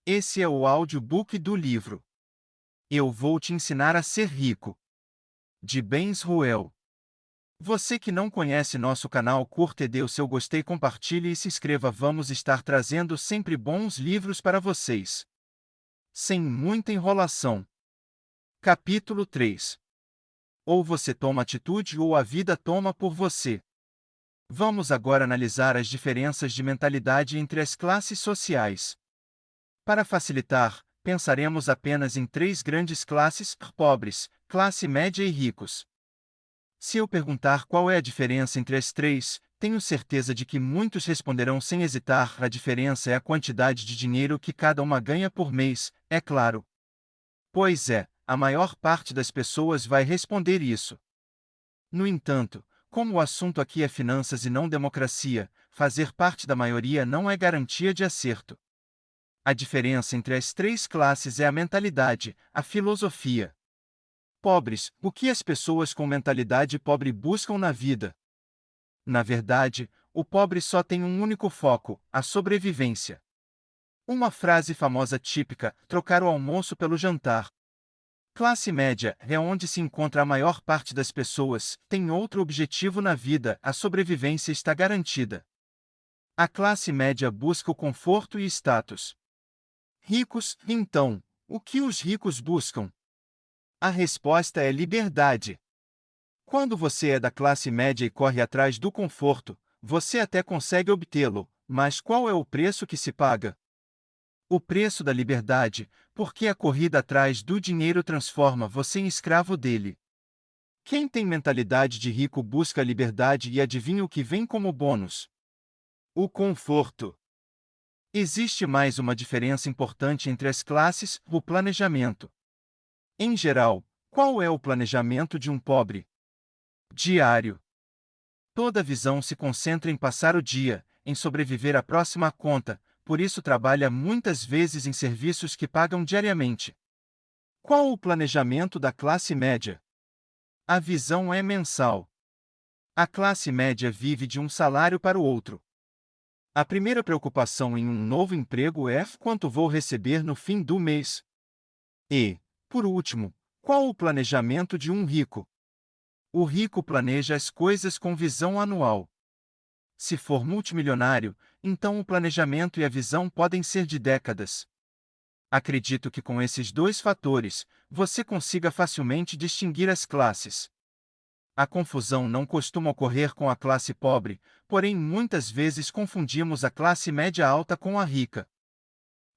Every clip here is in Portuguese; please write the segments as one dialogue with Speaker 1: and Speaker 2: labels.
Speaker 1: Esse é o audiobook do livro Eu Vou Te Ensinar a Ser Rico, de Ben Ruel. Você que não conhece nosso canal, curta e dê o seu gostei, compartilhe e se inscreva. Vamos estar trazendo sempre bons livros para vocês. Sem muita enrolação. Capítulo 3. Ou você toma atitude ou a vida toma por você. Vamos agora analisar as diferenças de mentalidade entre as classes sociais. Para facilitar, pensaremos apenas em três grandes classes: pobres, classe média e ricos. Se eu perguntar qual é a diferença entre as três, tenho certeza de que muitos responderão sem hesitar: a diferença é a quantidade de dinheiro que cada uma ganha por mês, é claro. Pois é, a maior parte das pessoas vai responder isso. No entanto, como o assunto aqui é finanças e não democracia, fazer parte da maioria não é garantia de acerto. A diferença entre as três classes é a mentalidade, a filosofia. Pobres, o que as pessoas com mentalidade pobre buscam na vida? Na verdade, o pobre só tem um único foco: a sobrevivência. Uma frase famosa típica: trocar o almoço pelo jantar. Classe média é onde se encontra a maior parte das pessoas, tem outro objetivo na vida: a sobrevivência está garantida. A classe média busca o conforto e status. Ricos, então, o que os ricos buscam? A resposta é liberdade. Quando você é da classe média e corre atrás do conforto, você até consegue obtê-lo, mas qual é o preço que se paga? O preço da liberdade, porque a corrida atrás do dinheiro transforma você em escravo dele. Quem tem mentalidade de rico busca a liberdade e adivinha o que vem como bônus? O conforto. Existe mais uma diferença importante entre as classes: o planejamento. Em geral, qual é o planejamento de um pobre? Diário. Toda visão se concentra em passar o dia, em sobreviver à próxima conta, por isso trabalha muitas vezes em serviços que pagam diariamente. Qual o planejamento da classe média? A visão é mensal. A classe média vive de um salário para o outro. A primeira preocupação em um novo emprego é quanto vou receber no fim do mês. E, por último, qual o planejamento de um rico? O rico planeja as coisas com visão anual. Se for multimilionário, então o planejamento e a visão podem ser de décadas. Acredito que com esses dois fatores, você consiga facilmente distinguir as classes. A confusão não costuma ocorrer com a classe pobre, porém muitas vezes confundimos a classe média alta com a rica.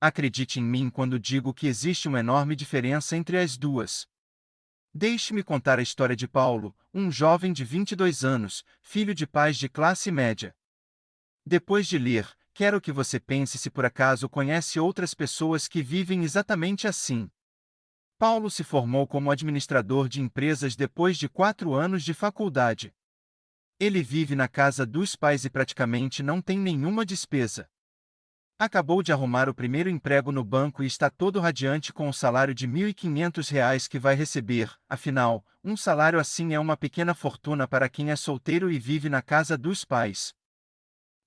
Speaker 1: Acredite em mim quando digo que existe uma enorme diferença entre as duas. Deixe-me contar a história de Paulo, um jovem de 22 anos, filho de pais de classe média. Depois de ler, quero que você pense se por acaso conhece outras pessoas que vivem exatamente assim. Paulo se formou como administrador de empresas depois de 4 anos de faculdade. Ele vive na casa dos pais e praticamente não tem nenhuma despesa. Acabou de arrumar o primeiro emprego no banco e está todo radiante com o salário de R$ 1.500 que vai receber. Afinal, um salário assim é uma pequena fortuna para quem é solteiro e vive na casa dos pais.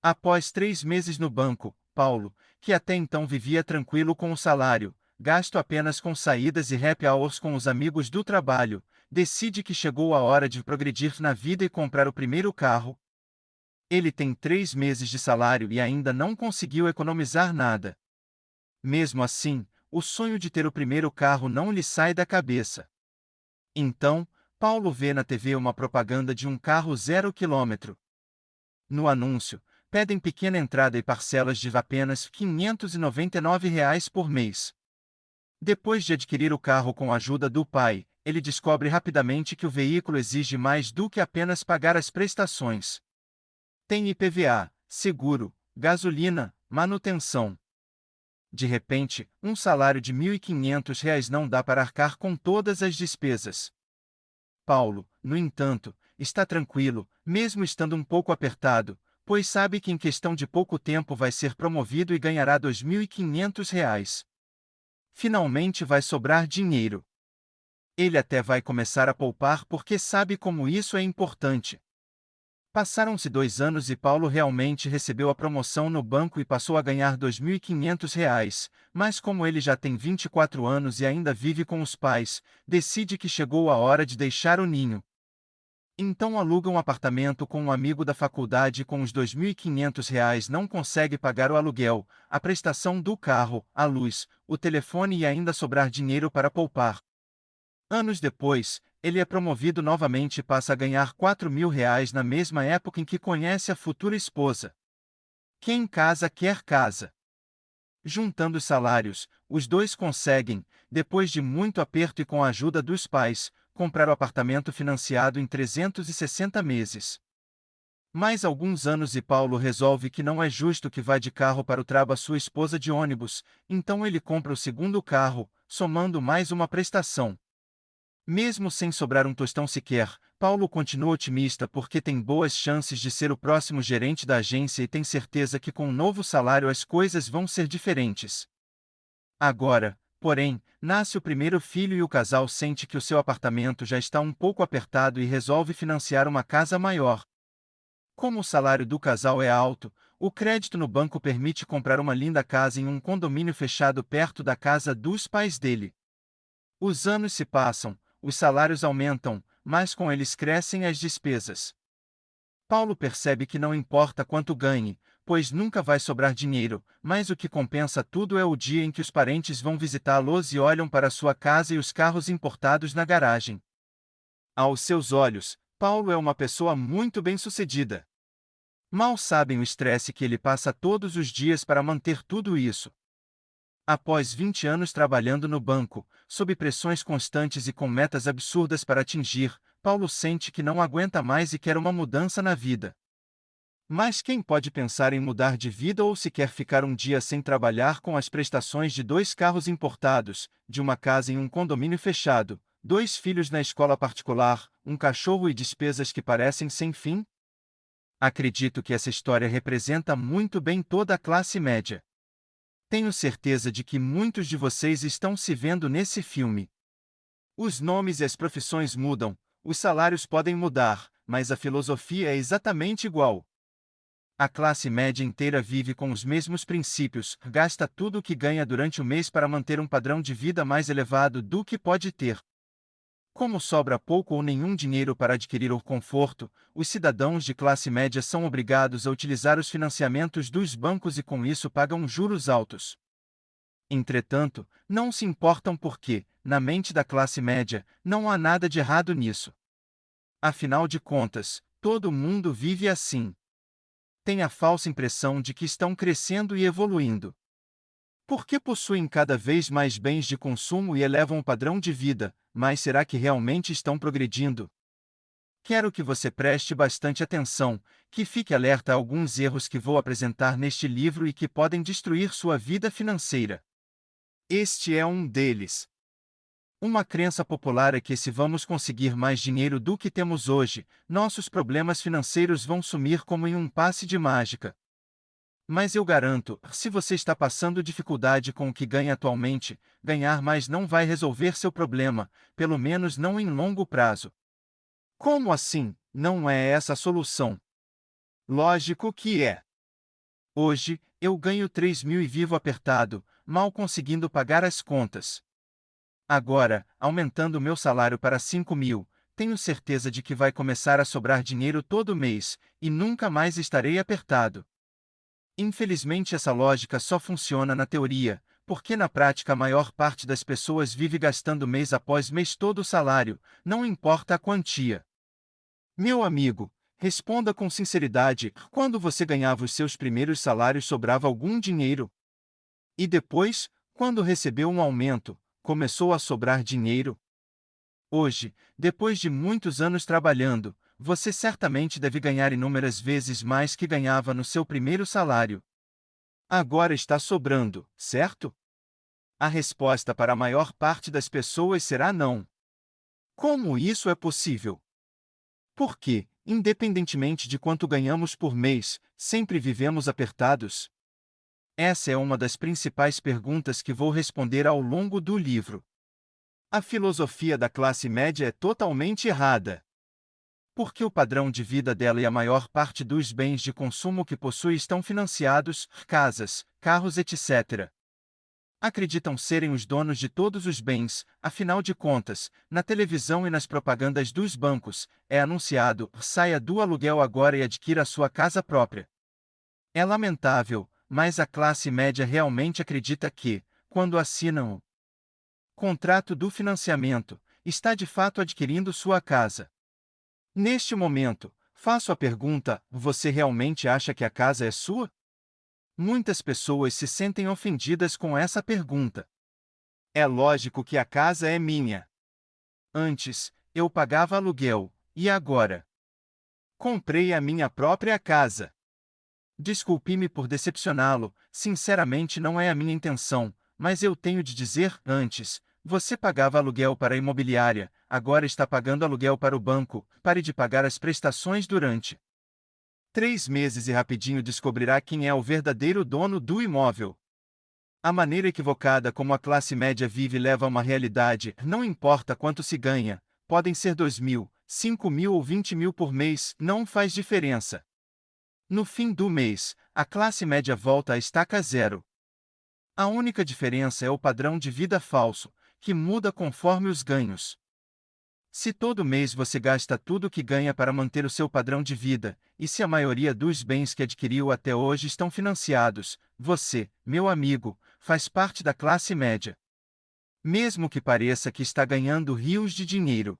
Speaker 1: Após 3 meses no banco, Paulo, que até então vivia tranquilo com o salário, gasto apenas com saídas e happy hours com os amigos do trabalho, decide que chegou a hora de progredir na vida e comprar o primeiro carro. Ele tem 3 meses de salário e ainda não conseguiu economizar nada. Mesmo assim, o sonho de ter o primeiro carro não lhe sai da cabeça. Então, Paulo vê na TV uma propaganda de um carro 0 km. No anúncio, pedem pequena entrada e parcelas de apenas R$ 599 por mês. Depois de adquirir o carro com a ajuda do pai, ele descobre rapidamente que o veículo exige mais do que apenas pagar as prestações. Tem IPVA, seguro, gasolina, manutenção. De repente, um salário de R$ 1.500 não dá para arcar com todas as despesas. Paulo, no entanto, está tranquilo, mesmo estando um pouco apertado, pois sabe que em questão de pouco tempo vai ser promovido e ganhará R$ 2.500. Finalmente vai sobrar dinheiro. Ele até vai começar a poupar porque sabe como isso é importante. Passaram-se 2 anos e Paulo realmente recebeu a promoção no banco e passou a ganhar R$ 2.500, mas como ele já tem 24 anos e ainda vive com os pais, decide que chegou a hora de deixar o ninho. Então aluga um apartamento com um amigo da faculdade e com os R$ 2.500 não consegue pagar o aluguel, a prestação do carro, a luz, o telefone e ainda sobrar dinheiro para poupar. Anos depois, ele é promovido novamente e passa a ganhar R$ 4.000 na mesma época em que conhece a futura esposa. Quem casa quer casa. Juntando os salários, os dois conseguem, depois de muito aperto e com a ajuda dos pais, comprar o apartamento financiado em 360 meses. Mais alguns anos e Paulo resolve que não é justo que vá de carro para o trabalho sua esposa de ônibus, então ele compra o segundo carro, somando mais uma prestação. Mesmo sem sobrar um tostão sequer, Paulo continua otimista porque tem boas chances de ser o próximo gerente da agência e tem certeza que com um novo salário as coisas vão ser diferentes. Agora, porém, nasce o primeiro filho e o casal sente que o seu apartamento já está um pouco apertado e resolve financiar uma casa maior. Como o salário do casal é alto, o crédito no banco permite comprar uma linda casa em um condomínio fechado perto da casa dos pais dele. Os anos se passam, os salários aumentam, mas com eles crescem as despesas. Paulo percebe que não importa quanto ganhe, pois nunca vai sobrar dinheiro, mas o que compensa tudo é o dia em que os parentes vão visitá-los e olham para sua casa e os carros importados na garagem. Aos seus olhos, Paulo é uma pessoa muito bem-sucedida. Mal sabem o estresse que ele passa todos os dias para manter tudo isso. Após 20 anos trabalhando no banco, sob pressões constantes e com metas absurdas para atingir, Paulo sente que não aguenta mais e quer uma mudança na vida. Mas quem pode pensar em mudar de vida ou sequer ficar um dia sem trabalhar com as prestações de 2 carros importados, de uma casa em um condomínio fechado, 2 filhos na escola particular, um cachorro e despesas que parecem sem fim? Acredito que essa história representa muito bem toda a classe média. Tenho certeza de que muitos de vocês estão se vendo nesse filme. Os nomes e as profissões mudam, os salários podem mudar, mas a filosofia é exatamente igual. A classe média inteira vive com os mesmos princípios, gasta tudo o que ganha durante o mês para manter um padrão de vida mais elevado do que pode ter. Como sobra pouco ou nenhum dinheiro para adquirir o conforto, os cidadãos de classe média são obrigados a utilizar os financiamentos dos bancos e com isso pagam juros altos. Entretanto, não se importam porque, na mente da classe média, não há nada de errado nisso. Afinal de contas, todo mundo vive assim. Tem a falsa impressão de que estão crescendo e evoluindo. Porque possuem cada vez mais bens de consumo e elevam o padrão de vida, mas será que realmente estão progredindo? Quero que você preste bastante atenção, que fique alerta a alguns erros que vou apresentar neste livro e que podem destruir sua vida financeira. Este é um deles. Uma crença popular é que se vamos conseguir mais dinheiro do que temos hoje, nossos problemas financeiros vão sumir como em um passe de mágica. Mas eu garanto, se você está passando dificuldade com o que ganha atualmente, ganhar mais não vai resolver seu problema, pelo menos não em longo prazo. Como assim? Não é essa a solução? Lógico que é. Hoje, eu ganho 3.000 e vivo apertado, mal conseguindo pagar as contas. Agora, aumentando meu salário para 5.000, tenho certeza de que vai começar a sobrar dinheiro todo mês, e nunca mais estarei apertado. Infelizmente essa lógica só funciona na teoria, porque na prática a maior parte das pessoas vive gastando mês após mês todo o salário, não importa a quantia. Meu amigo, responda com sinceridade, quando você ganhava os seus primeiros salários sobrava algum dinheiro? E depois, quando recebeu um aumento, começou a sobrar dinheiro? Hoje, depois de muitos anos trabalhando, você certamente deve ganhar inúmeras vezes mais que ganhava no seu primeiro salário. Agora está sobrando, certo? A resposta para a maior parte das pessoas será não. Como isso é possível? Porque, independentemente de quanto ganhamos por mês, sempre vivemos apertados? Essa é uma das principais perguntas que vou responder ao longo do livro. A filosofia da classe média é totalmente errada. porque o padrão de vida dela e a maior parte dos bens de consumo que possui estão financiados, casas, carros, etc. Acreditam serem os donos de todos os bens, afinal de contas, na televisão e nas propagandas dos bancos, é anunciado: saia do aluguel agora e adquira a sua casa própria. É lamentável, mas a classe média realmente acredita que, quando assinam o contrato do financiamento, está de fato adquirindo sua casa. Neste momento, faço a pergunta: você realmente acha que a casa é sua? Muitas pessoas se sentem ofendidas com essa pergunta. É lógico que a casa é minha. Antes, eu pagava aluguel, e agora? Comprei a minha própria casa. Desculpe-me por decepcioná-lo, sinceramente não é a minha intenção, mas eu tenho de dizer: antes, você pagava aluguel para a imobiliária, agora está pagando aluguel para o banco. Pare de pagar as prestações durante 3 meses e rapidinho descobrirá quem é o verdadeiro dono do imóvel. A maneira equivocada como a classe média vive leva a uma realidade: não importa quanto se ganha, podem ser 2.000, 5.000 ou 20.000 por mês, não faz diferença. No fim do mês, a classe média volta à estaca zero. A única diferença é o padrão de vida falso, que muda conforme os ganhos. Se todo mês você gasta tudo o que ganha para manter o seu padrão de vida, e se a maioria dos bens que adquiriu até hoje estão financiados, você, meu amigo, faz parte da classe média. Mesmo que pareça que está ganhando rios de dinheiro.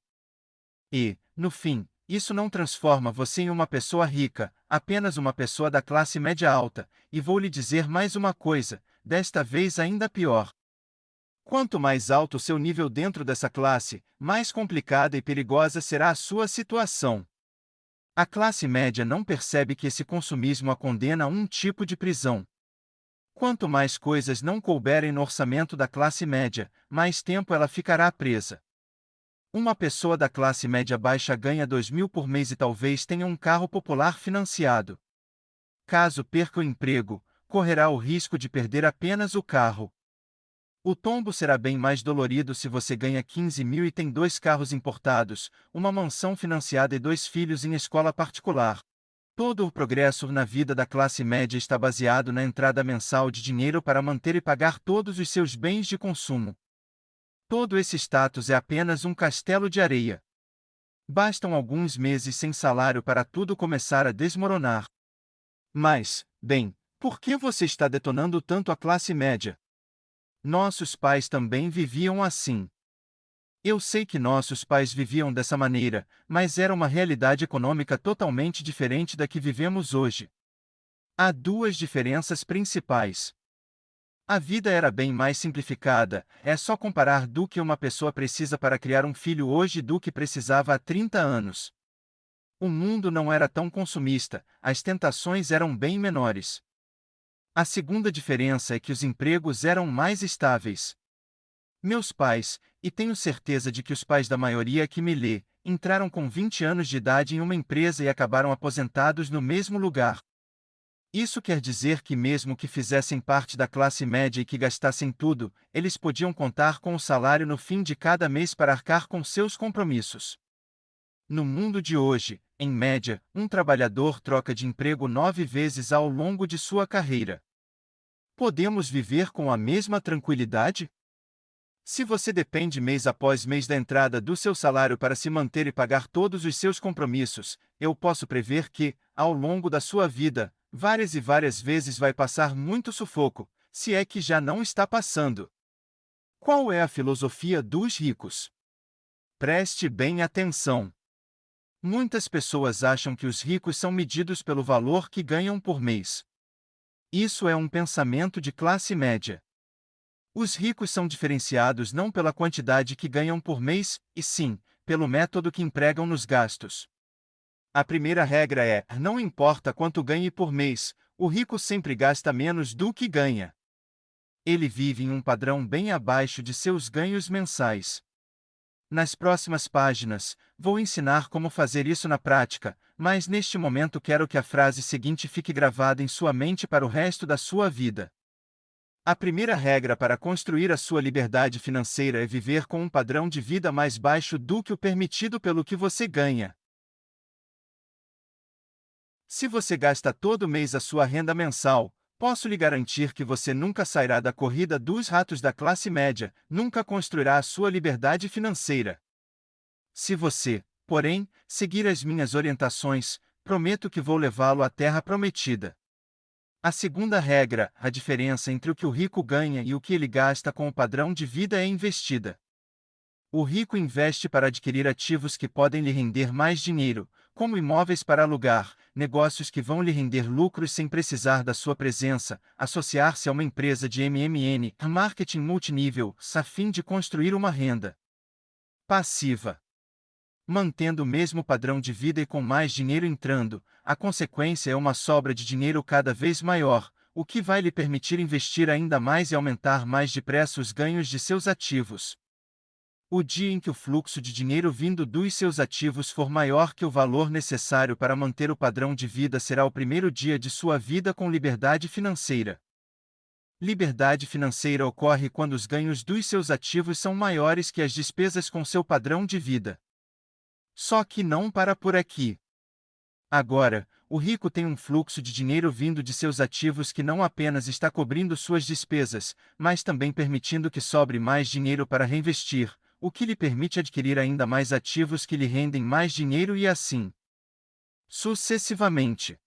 Speaker 1: E, no fim, isso não transforma você em uma pessoa rica, apenas uma pessoa da classe média alta, e vou lhe dizer mais uma coisa, desta vez ainda pior. Quanto mais alto o seu nível dentro dessa classe, mais complicada e perigosa será a sua situação. A classe média não percebe que esse consumismo a condena a um tipo de prisão. Quanto mais coisas não couberem no orçamento da classe média, mais tempo ela ficará presa. Uma pessoa da classe média baixa ganha 2.000 por mês e talvez tenha um carro popular financiado. Caso perca o emprego, correrá o risco de perder apenas o carro. O tombo será bem mais dolorido se você ganha 15.000 e tem 2 carros importados, uma mansão financiada e 2 filhos em escola particular. Todo o progresso na vida da classe média está baseado na entrada mensal de dinheiro para manter e pagar todos os seus bens de consumo. Todo esse status é apenas um castelo de areia. Bastam alguns meses sem salário para tudo começar a desmoronar. Mas, bem, por que você está detonando tanto a classe média? Nossos pais também viviam assim. Eu sei que nossos pais viviam dessa maneira, mas era uma realidade econômica totalmente diferente da que vivemos hoje. Há duas diferenças principais. A vida era bem mais simplificada, é só comparar do que uma pessoa precisa para criar um filho hoje do que precisava há 30 anos. O mundo não era tão consumista, as tentações eram bem menores. A segunda diferença é que os empregos eram mais estáveis. Meus pais, e tenho certeza de que os pais da maioria que me lê, entraram com 20 anos de idade em uma empresa e acabaram aposentados no mesmo lugar. Isso quer dizer que mesmo que fizessem parte da classe média e que gastassem tudo, eles podiam contar com o salário no fim de cada mês para arcar com seus compromissos. No mundo de hoje, em média, um trabalhador troca de emprego 9 vezes ao longo de sua carreira. Podemos viver com a mesma tranquilidade? Se você depende mês após mês da entrada do seu salário para se manter e pagar todos os seus compromissos, eu posso prever que, ao longo da sua vida, várias e várias vezes vai passar muito sufoco, se é que já não está passando. Qual é a filosofia dos ricos? Preste bem atenção. Muitas pessoas acham que os ricos são medidos pelo valor que ganham por mês. Isso é um pensamento de classe média. Os ricos são diferenciados não pela quantidade que ganham por mês, e sim, pelo método que empregam nos gastos. A primeira regra é: não importa quanto ganhe por mês, o rico sempre gasta menos do que ganha. Ele vive em um padrão bem abaixo de seus ganhos mensais. Nas próximas páginas, vou ensinar como fazer isso na prática, mas neste momento quero que a frase seguinte fique gravada em sua mente para o resto da sua vida. A primeira regra para construir a sua liberdade financeira é viver com um padrão de vida mais baixo do que o permitido pelo que você ganha. Se você gasta todo mês a sua renda mensal, posso lhe garantir que você nunca sairá da corrida dos ratos da classe média, nunca construirá a sua liberdade financeira. Se você, porém, seguir as minhas orientações, prometo que vou levá-lo à terra prometida. A segunda regra, a diferença entre o que o rico ganha e o que ele gasta com o padrão de vida é investida. O rico investe para adquirir ativos que podem lhe render mais dinheiro, como imóveis para alugar, negócios que vão lhe render lucros sem precisar da sua presença, associar-se a uma empresa de MMN, marketing multinível, a fim de construir uma renda passiva. Mantendo o mesmo padrão de vida e com mais dinheiro entrando, a consequência é uma sobra de dinheiro cada vez maior, o que vai lhe permitir investir ainda mais e aumentar mais depressa os ganhos de seus ativos. O dia em que o fluxo de dinheiro vindo dos seus ativos for maior que o valor necessário para manter o padrão de vida será o primeiro dia de sua vida com liberdade financeira. Liberdade financeira ocorre quando os ganhos dos seus ativos são maiores que as despesas com seu padrão de vida. Só que não para por aqui. Agora, o rico tem um fluxo de dinheiro vindo de seus ativos que não apenas está cobrindo suas despesas, mas também permitindo que sobre mais dinheiro para reinvestir, o que lhe permite adquirir ainda mais ativos que lhe rendem mais dinheiro e assim sucessivamente.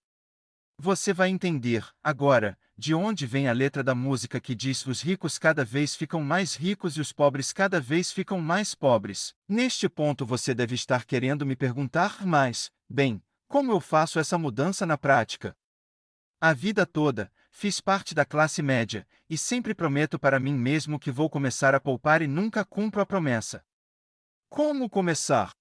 Speaker 1: Você vai entender, agora, de onde vem a letra da música que diz: os ricos cada vez ficam mais ricos e os pobres cada vez ficam mais pobres. Neste ponto você deve estar querendo me perguntar, mas, bem, como eu faço essa mudança na prática? A vida toda, fiz parte da classe média, e sempre prometo para mim mesmo que vou começar a poupar e nunca cumpro a promessa. Como começar?